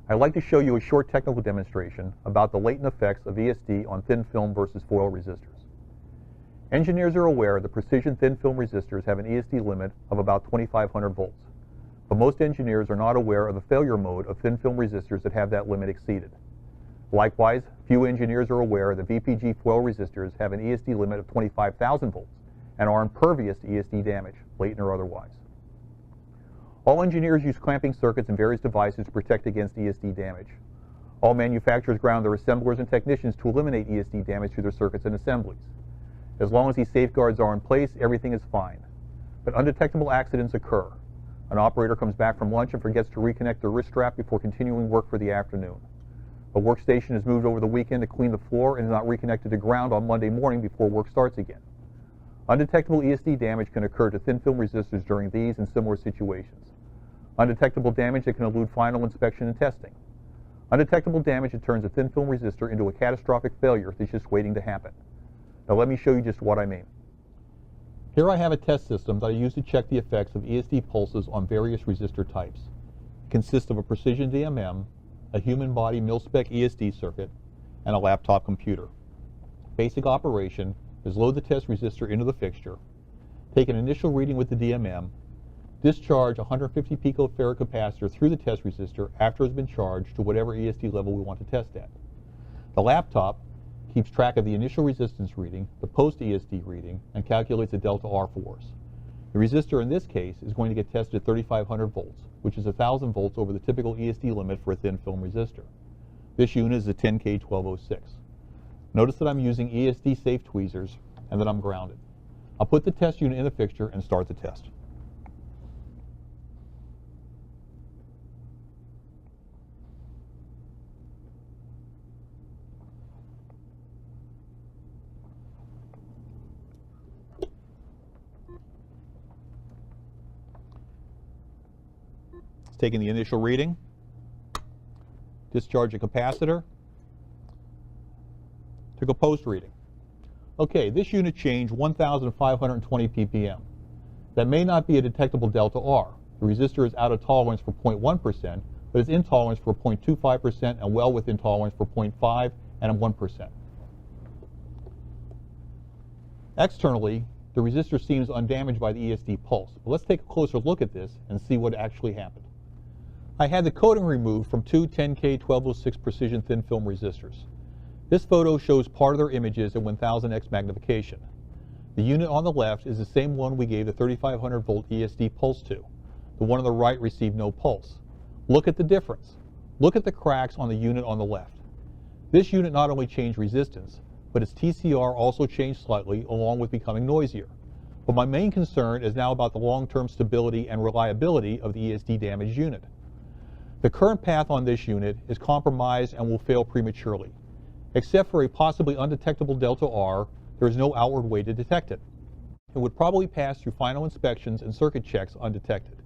I'd like to show you a short technical demonstration about the latent effects of ESD on thin film versus foil resistors. Engineers are aware that precision thin film resistors have an ESD limit of about 2500 volts, but most engineers are not aware of the failure mode of thin film resistors that have that limit exceeded. Likewise, few engineers are aware that VPG foil resistors have an ESD limit of 25,000 volts and are impervious to ESD damage, latent or otherwise. All engineers use clamping circuits and various devices to protect against ESD damage. All manufacturers ground their assemblers and technicians to eliminate ESD damage through their circuits and assemblies. As long as these safeguards are in place, everything is fine. But undetectable accidents occur. An operator comes back from lunch and forgets to reconnect their wrist strap before continuing work for the afternoon. A workstation is moved over the weekend to clean the floor and is not reconnected to ground on Monday morning before work starts again. Undetectable ESD damage can occur to thin film resistors during these and similar situations. Undetectable damage that can elude final inspection and testing. Undetectable damage that turns a thin film resistor into a catastrophic failure that's just waiting to happen. Now let me show you just what I mean. Here I have a test system that I use to check the effects of ESD pulses on various resistor types. It consists of a precision DMM, a human body mil-spec ESD circuit, and a laptop computer. Basic operation is load the test resistor into the fixture, take an initial reading with the DMM, discharge a 150 picofarad capacitor through the test resistor after it's been charged to whatever ESD level we want to test at. The laptop keeps track of the initial resistance reading, the post-ESD reading, and calculates the delta R for us. The resistor in this case is going to get tested at 3500 volts, which is 1000 volts over the typical ESD limit for a thin film resistor. This unit is a 10K1206. Notice that I'm using ESD safe tweezers and that I'm grounded. I'll put the test unit in the fixture and start the test. Taking the initial reading, discharge a capacitor, took a post reading. Okay, this unit changed 1,520 ppm. That may not be a detectable delta R. The resistor is out of tolerance for 0.1%, but is in tolerance for 0.25% and well within tolerance for 0.5 and 1%. Externally, the resistor seems undamaged by the ESD pulse, but let's take a closer look at this and see what actually happened. I had the coating removed from two 10K1206 precision thin film resistors. This photo shows part of their images at 1000x magnification. The unit on the left is the same one we gave the 3500 volt ESD pulse to. The one on the right received no pulse. Look at the difference. Look at the cracks on the unit on the left. This unit not only changed resistance, but its TCR also changed slightly along with becoming noisier. But my main concern is now about the long-term stability and reliability of the ESD damaged unit. The current path on this unit is compromised and will fail prematurely. Except for a possibly undetectable delta R, there is no outward way to detect it. It would probably pass through final inspections and circuit checks undetected.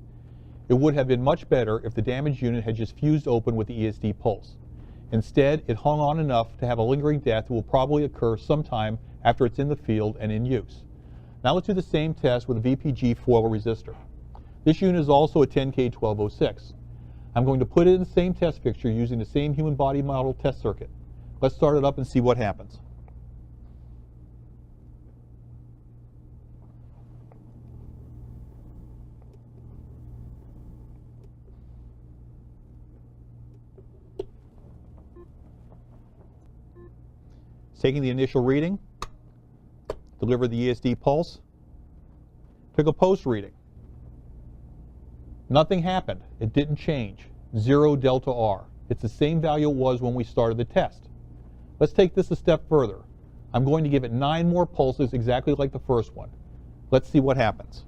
It would have been much better if the damaged unit had just fused open with the ESD pulse. Instead, it hung on enough to have a lingering death that will probably occur sometime after it's in the field and in use. Now let's do the same test with a VPG foil resistor. This unit is also a 10K1206. I'm going to put it in the same test fixture using the same human body model test circuit. Let's start it up and see what happens. Taking the initial reading, delivered the ESD pulse, took a post reading. Nothing happened. It didn't change. 0 delta R. It's the same value it was when we started the test. Let's take this a step further. I'm going to give it 9 more pulses exactly like the first one. Let's see what happens.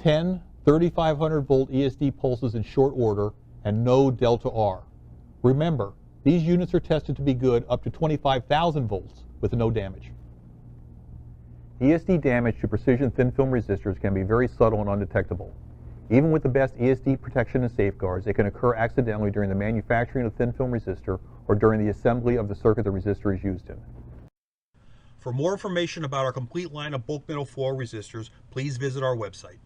Ten 3500 volt ESD pulses in short order and no delta R. Remember, these units are tested to be good up to 25,000 volts with no damage. ESD damage to precision thin film resistors can be very subtle and undetectable. Even with the best ESD protection and safeguards, it can occur accidentally during the manufacturing of thin film resistor or during the assembly of the circuit the resistor is used in. For more information about our complete line of bulk metal foil resistors, please visit our website.